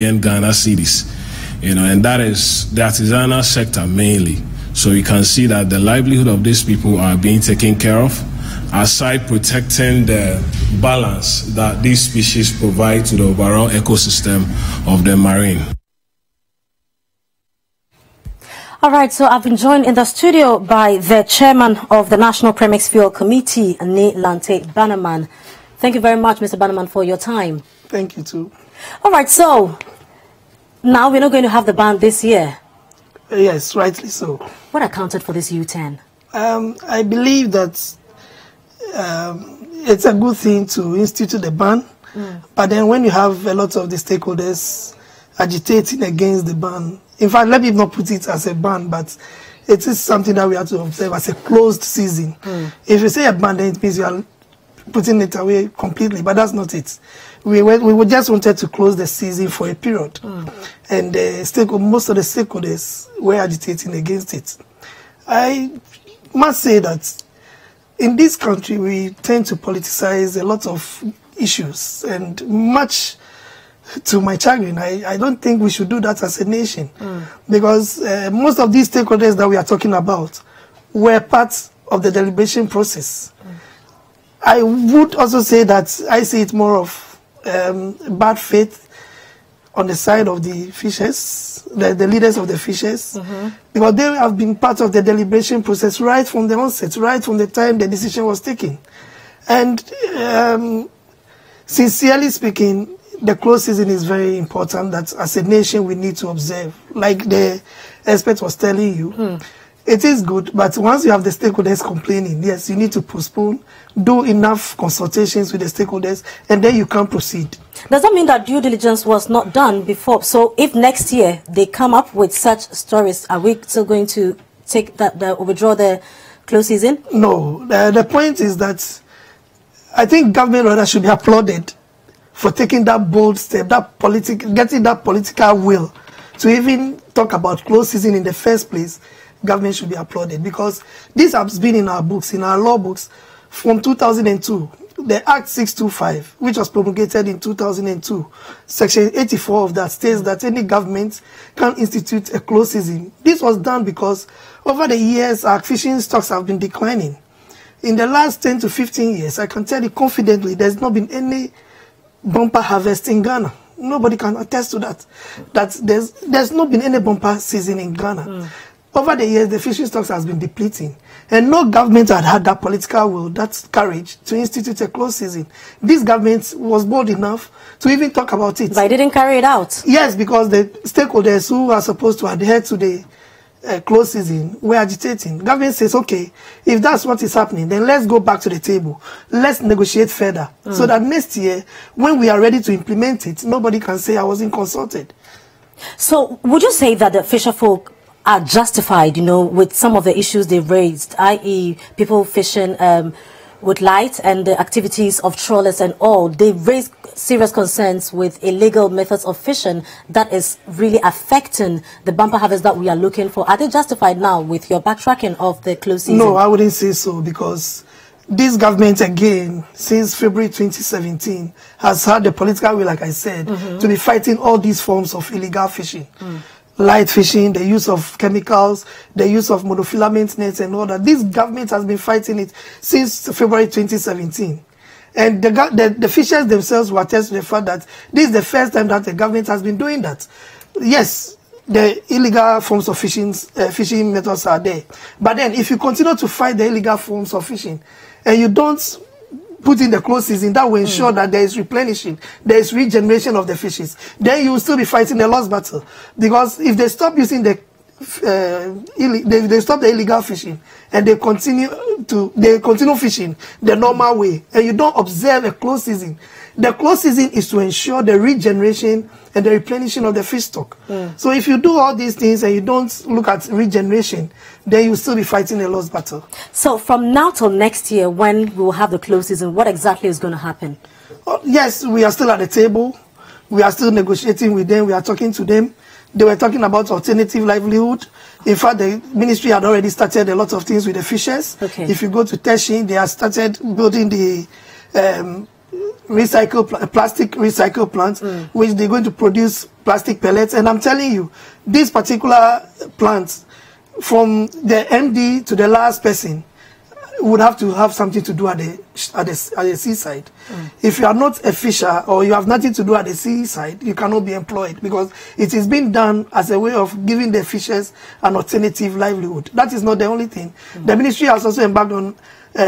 Ghana cedis, and that is the artisanal sector mainly. So you can see that the livelihood of these people are being taken care of, aside protecting the balance that these species provide to the overall ecosystem of the marine. All right, so I've been joined in the studio by the chairman of the National Premix Fuel Committee, Ne Lante Bannerman. Thank you very much, Mr. Bannerman, for your time. Thank you, too. All right, so now we're not going to have the ban this year. Yes, rightly so. What accounted for this U-turn? I believe that it's a good thing to institute the ban, but then when you have a lot of the stakeholders agitating against the ban, in fact, let me not put it as a ban, but it is something that we have to observe as a closed season. If you say a ban, then it means you are putting it away completely, but that's not it. We just wanted to close the season for a period, and most of the stakeholders were agitating against it. I must say that in this country, we tend to politicize a lot of issues, and much to my chagrin, I don't think we should do that as a nation, because most of these stakeholders that we are talking about were part of the deliberation process. I would also say that I see it more of bad faith on the side of the fishers, the leaders of the fishers, because they have been part of the deliberation process right from the onset, right from the time the decision was taken. And sincerely speaking, the closed season is very important that as a nation we need to observe. Like the expert was telling you, it is good, but once you have the stakeholders complaining, yes, you need to postpone, do enough consultations with the stakeholders, and then you can proceed. Does that mean that due diligence was not done before? So if next year they come up with such stories, are we still going to take withdraw the closed season? No. The point is that I think government rather should be applauded for taking that bold step, getting that political will to even talk about closed season in the first place. Government should be applauded, because this has been in our books, in our law books, from 2002. The Act 625, which was promulgated in 2002, Section 84 of that states that any government can institute a closed season. This was done because over the years, our fishing stocks have been declining. In the last 10 to 15 years, I can tell you confidently, there's not been any bumper harvest in Ghana. Nobody can attest to that. There's not been any bumper season in Ghana. Over the years, the fishing stocks has been depleting, and no government had that political will, that courage to institute a closed season. This government was bold enough to even talk about it. But it didn't carry it out. Yes, because the stakeholders who are supposed to adhere to the closed season were agitating. Government says, okay, if that's what is happening, then let's go back to the table. Let's negotiate further, so that next year, when we are ready to implement it, nobody can say I wasn't consulted. So would you say that the fisher folk are justified, with some of the issues they've raised, i.e. people fishing with light and the activities of trawlers and all? They've raised serious concerns with illegal methods of fishing that is really affecting the bumper harvest that we are looking for. Are they justified now with your backtracking of the closed season? No, I wouldn't say so, because this government, again, since February 2017, has had the political will, like I said, to be fighting all these forms of illegal fishing. Light fishing, the use of chemicals, the use of monofilament nets and all that. This government has been fighting it since February 2017. And the fishers themselves will attest to the fact that this is the first time that the government has been doing that. Yes, the illegal forms of fishing methods are there. But then if you continue to fight the illegal forms of fishing and you don't put in the closed season, that will ensure that there is replenishing, there is regeneration of the fishes, then you will still be fighting a lost battle. Because if they stop using they stop the illegal fishing and they continue fishing the normal way, and you don't observe a closed season, the closed season is to ensure the regeneration and the replenishing of the fish stock. So if you do all these things and you don't look at regeneration, then you'll still be fighting a lost battle. So from now till next year, when we will have the closed season, what exactly is going to happen? Yes, we are still at the table. We are still negotiating with them. We are talking to them. They were talking about alternative livelihood. In fact, the ministry had already started a lot of things with the fishers. Okay. If you go to Teshin, they have started building the plastic recycle plants, which they're going to produce plastic pellets. And I'm telling you, these particular plants, from the MD to the last person, would have to have something to do at the seaside. If you are not a fisher or you have nothing to do at the seaside, you cannot be employed, because it is being done as a way of giving the fishers an alternative livelihood. That is not the only thing. The ministry has also embarked on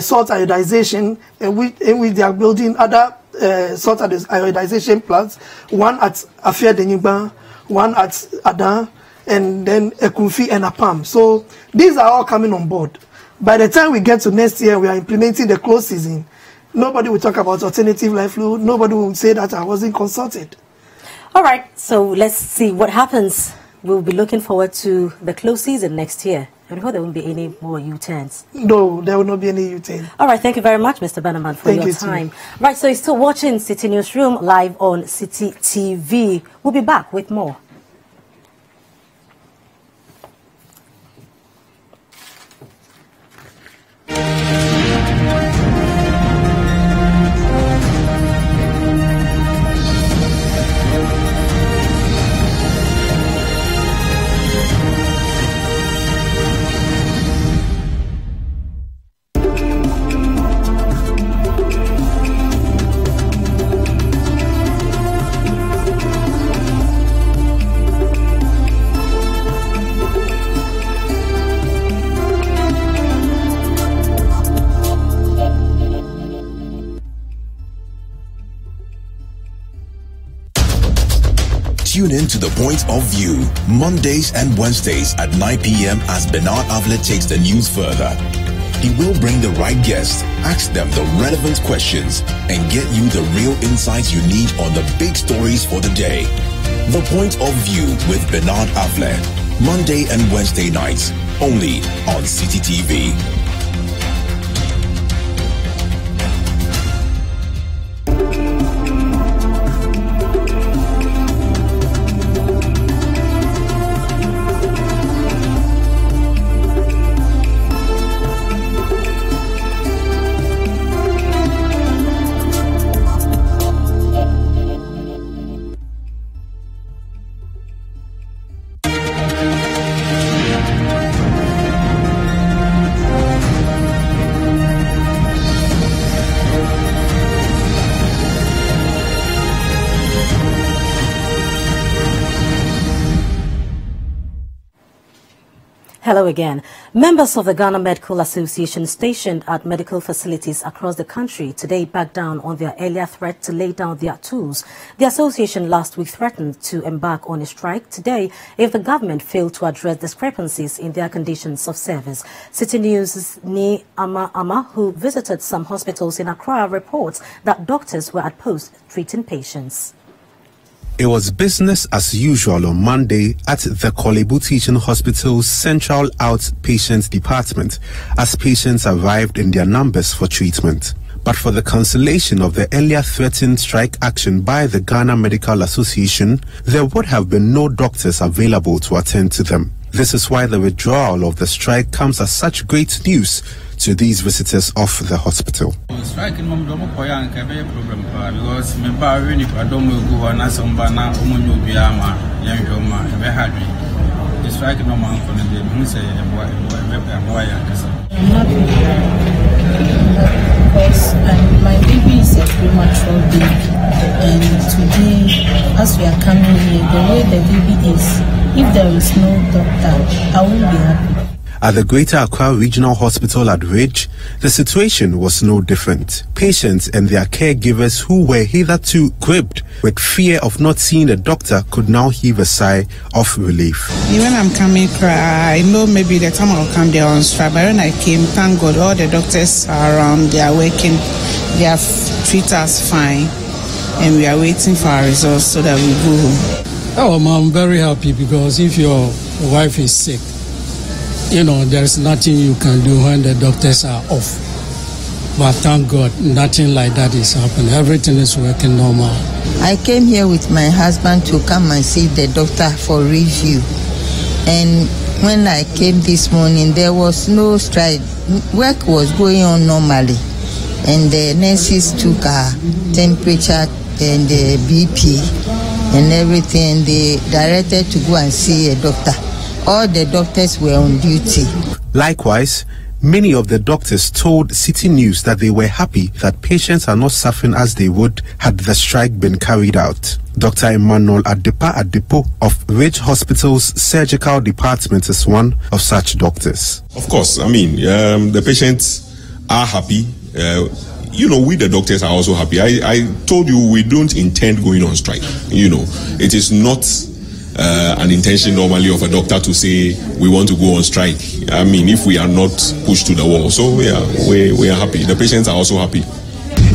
salt iodization, in which they are building other salt iodization plants, one at Afia Denyugba, one at Adan, and then Ekunfi and Apam. So these are all coming on board. By the time we get to next year, we are implementing the close season. Nobody will talk about alternative livelihood. Nobody will say that I wasn't consulted. All right, so let's see what happens. We'll be looking forward to the close season next year. I hope there won't be any more U-turns. No, there will not be any U-turn. All right, thank you very much, Mr. Bannerman, for your time. Right, so you're still watching Citi Newsroom live on Citi TV. We'll be back with more. Tune in to The Point of View, Mondays and Wednesdays at 9 p.m. as Bernard Avlet takes the news further. He will bring the right guests, ask them the relevant questions, and get you the real insights you need on the big stories for the day. The Point of View with Bernard Avlet, Monday and Wednesday nights, only on Citi TV. Hello again. Members of the Ghana Medical Association stationed at medical facilities across the country today backed down on their earlier threat to lay down their tools. The association last week threatened to embark on a strike today if the government failed to address discrepancies in their conditions of service. Citi News' Ni Ama, who visited some hospitals in Accra, reports that doctors were at post treating patients. It was business as usual on Monday at the Kolebu Teaching Hospital's Central Outpatient Department as patients arrived in their numbers for treatment. But for the cancellation of the earlier threatened strike action by the Ghana Medical Association, there would have been no doctors available to attend to them. This is why the withdrawal of the strike comes as such great news to these visitors of the hospital. Strike in problem because me ba really I don't go na somba na omonyo biama yanjoma be hadwi. The strike no man for the who say because my baby is a premature baby, and today as we are coming here, the way the baby is, if there is no doctor, I won't be happy. At the Greater Accra Regional Hospital at Ridge, the situation was no different. Patients and their caregivers who were hitherto gripped with fear of not seeing a doctor could now heave a sigh of relief. When I'm coming, I know maybe the time I'll come there on strike, but when I came, thank God, all the doctors are around, they are working, they have treated us fine, and we are waiting for our results so that we go home. Oh, I'm very happy because if your wife is sick, you know, there's nothing you can do when the doctors are off. But thank God, nothing like that is happening. Everything is working normal. I came here with my husband to come and see the doctor for review. And when I came this morning, there was no strike. Work was going on normally. and the nurses took her temperature and the BP and everything, and they directed to go and see a doctor. All the doctors were on duty. Likewise, many of the doctors told Citi News that they were happy that patients are not suffering as they would had the strike been carried out. Dr. Emmanuel Adepo of Ridge Hospital's surgical department is one of such doctors. Of course, I mean, the patients are happy. We the doctors are also happy. I told you we don't intend going on strike. It is not an intention normally of a doctor to say we want to go on strike. I mean, if we are not pushed to the wall. So we are happy. The patients are also happy.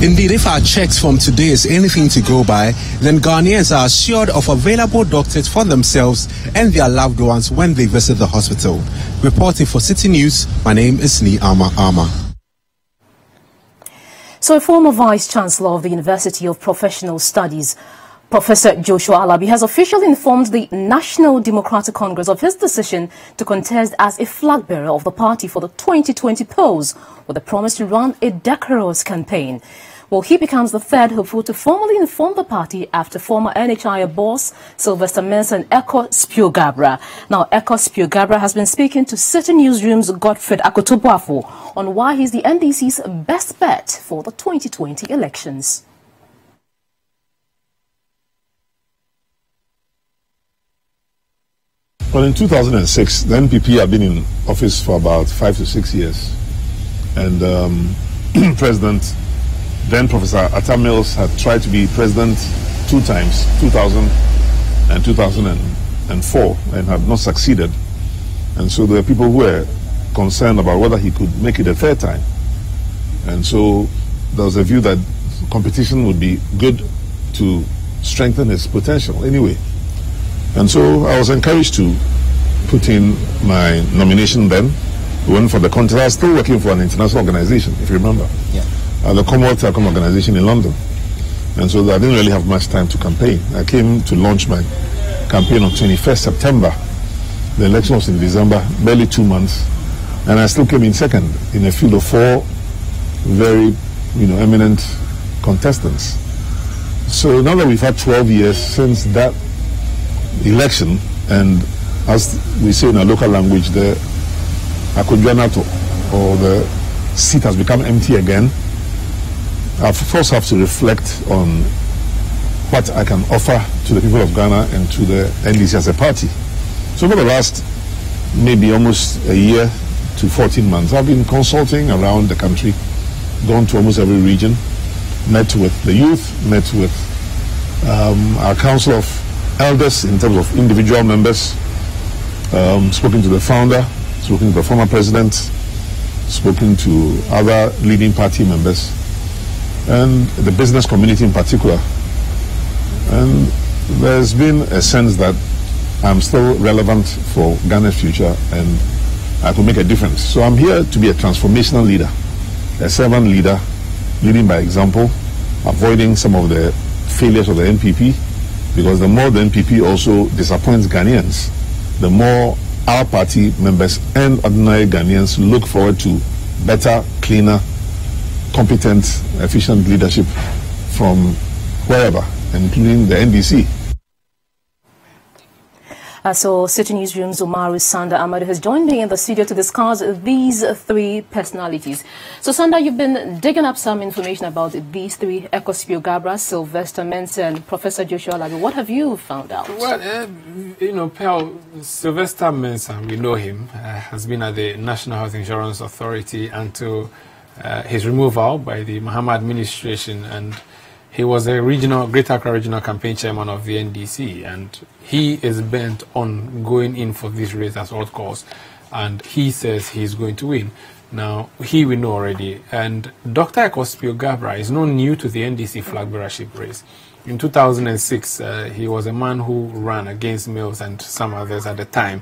Indeed, if our checks from today is anything to go by, then Ghanaians are assured of available doctors for themselves and their loved ones when they visit the hospital. Reporting for Citi News, my name is Ni Ama. So a former Vice-Chancellor of the University of Professional Studies, Professor Joshua Alabi, has officially informed the National Democratic Congress of his decision to contest as a flag bearer of the party for the 2020 polls, with a promise to run a decorous campaign. Well, he becomes the third hopeful to formally inform the party after former NHI boss Sylvester Mensah and Eko Spiogabra. Now, Eko Spiogabra has been speaking to Citi Newsroom's Godfred Akotobuafo on why he's the NDC's best bet for the 2020 elections. Well, in 2006, the NPP had been in office for about 5 to 6 years. And President, then Professor Atta Mills, had tried to be president 2 times, 2000 and 2004, and had not succeeded. And so there were people who were concerned about whether he could make it a third time. And so there was a view that competition would be good to strengthen his potential anyway. And so I was encouraged to put in my nomination then. We went for the contest. I was still working for an international organization, if you remember. Yeah. The Commonwealth Telecom organization in London. And so I didn't really have much time to campaign. I came to launch my campaign on 21st September. The election was in December, barely 2 months. And I still came in second in a field of 4 very, eminent contestants. So now that we've had 12 years since that election, and as we say in our local language, the Akodwanato, or the seat has become empty again, I first have to reflect on what I can offer to the people of Ghana and to the NDC as a party. So for the last maybe almost a year to 14 months, I've been consulting around the country, gone to almost every region, met with the youth, met with our council of elders in terms of individual members, spoken to the founder, spoken to the former president, spoken to other leading party members, and the business community in particular. And there's been a sense that I'm still relevant for Ghana's future and I could make a difference. So I'm here to be a transformational leader, a servant leader, leading by example, avoiding some of the failures of the NPP, because the more the NPP also disappoints Ghanaians, the more our party members and ordinary Ghanaians look forward to better, cleaner, competent, efficient leadership from wherever, including the NDC. So Citi Newsroom's Umaru Sanda Amadu has joined me in the studio to discuss these 3 personalities. So Sanda, you've been digging up some information about these 3, Eko Spiogabra, Sylvester Mensah, and Professor Joshua Alabi. What have you found out? Well, Pearl, Sylvester Mensah, we know him, has been at the National Health Insurance Authority until his removal by the Mahama administration, and he was a Greater Accra Regional Campaign Chairman of the NDC, and he is bent on going in for this race at all costs, and he says he's going to win. Now, we know already, and Dr. Eko Spiogabra is not new to the NDC flag bearership race. In 2006, he was a man who ran against Mills and some others at the time.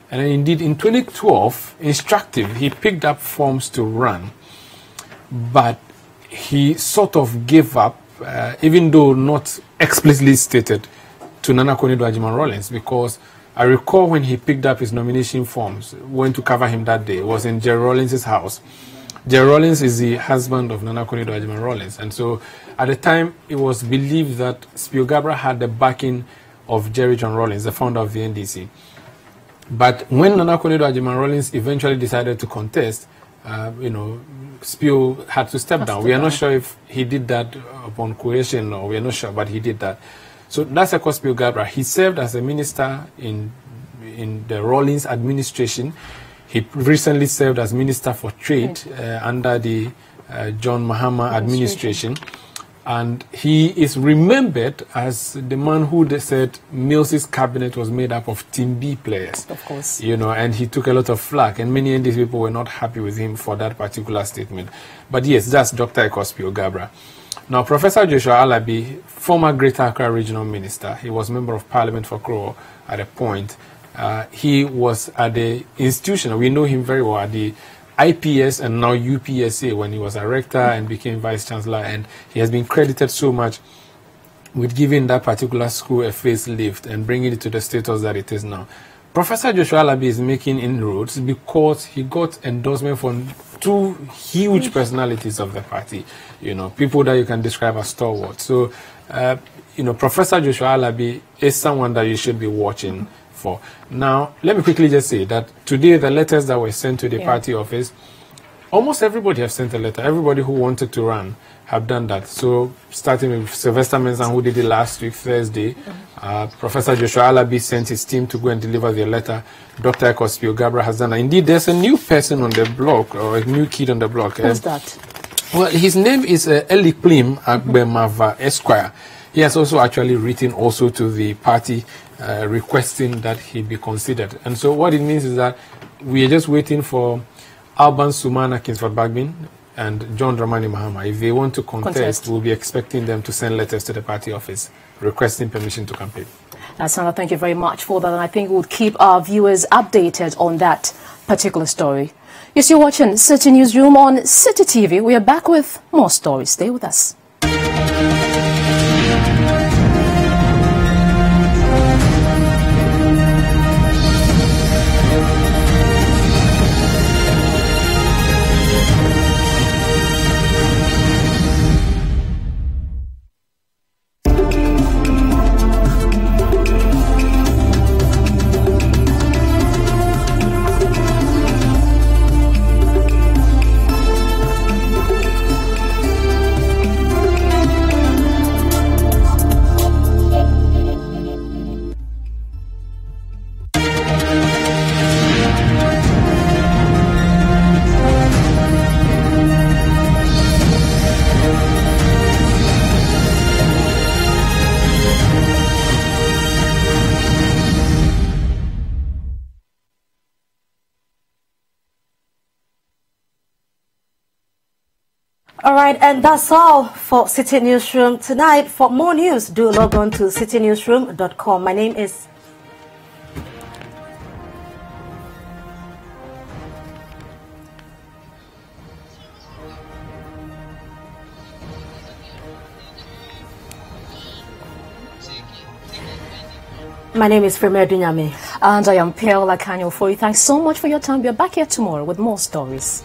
And indeed, in 2012, instructive, he picked up forms to run, but he sort of gave up, even though not explicitly stated, to Nana Konadu Agyeman-Rawlings, because I recall when he picked up his nomination forms, went to cover him that day, was in Jerry Rawlings' house, Jerry Rawlings is the husband of Nana Akufo-Addo Agyeman Rawlings. And so at the time, it was believed that Spio Gabra had the backing of Jerry John Rawlings, the founder of the NDC. But when Nana Akufo-Addo Agyeman Rawlings eventually decided to contest, Spio had to step down. We are not sure if he did that upon coercion, or we are not sure, but he did that. So that's Spio Gabra. He served as a minister in the Rawlings administration. He recently served as Minister for Trade under the John Mahama administration. And he is remembered as the man who said Mills's cabinet was made up of Team B players. Of course. And he took a lot of flack, and many NDC people were not happy with him for that particular statement. But yes, that's Dr. Spio Gabra. Now, Professor Joshua Alabi, former Greater Accra Regional Minister, he was Member of Parliament for Kroho at a point. He was at the institution, we know him very well, at the IPS and now UPSA when he was a rector and became Vice Chancellor, and he has been credited so much with giving that particular school a facelift and bringing it to the status that it is now. Professor Joshua Alabi is making inroads because he got endorsement from two huge personalities of the party, people that you can describe as stalwarts. So, Professor Joshua Alabi is someone that you should be watching for. Now, let me quickly just say that today the letters that were sent to the party office, almost everybody has sent a letter. Everybody who wanted to run have done that. So, starting with Sylvester Mensah, who did it last week, Thursday, Professor Joshua Alabi sent his team to go and deliver their letter. Dr. Spio Gabra has done that. Indeed, there's a new person on the block, or a new kid on the block. Who's that? Well, his name is Eli Klim Agbemava Esquire. He has also actually written also to the party requesting that he be considered. And so what it means is that we are just waiting for Alban Sumana Kingsford Bagbin and John Dramani Mahama. If they want to contest, we'll be expecting them to send letters to the party office requesting permission to campaign. Sandra, thank you very much for that. And I think we'll keep our viewers updated on that particular story. Yes, you're watching Citi Newsroom on Citi TV. We are back with more stories. Stay with us. All right, and that's all for Citi Newsroom tonight. For more news, do log on to citinewsroom.com. My name is... My name is Premier Dunyame. And I am Pearl Akanyo for you. Thanks so much for your time. We are back here tomorrow with more stories.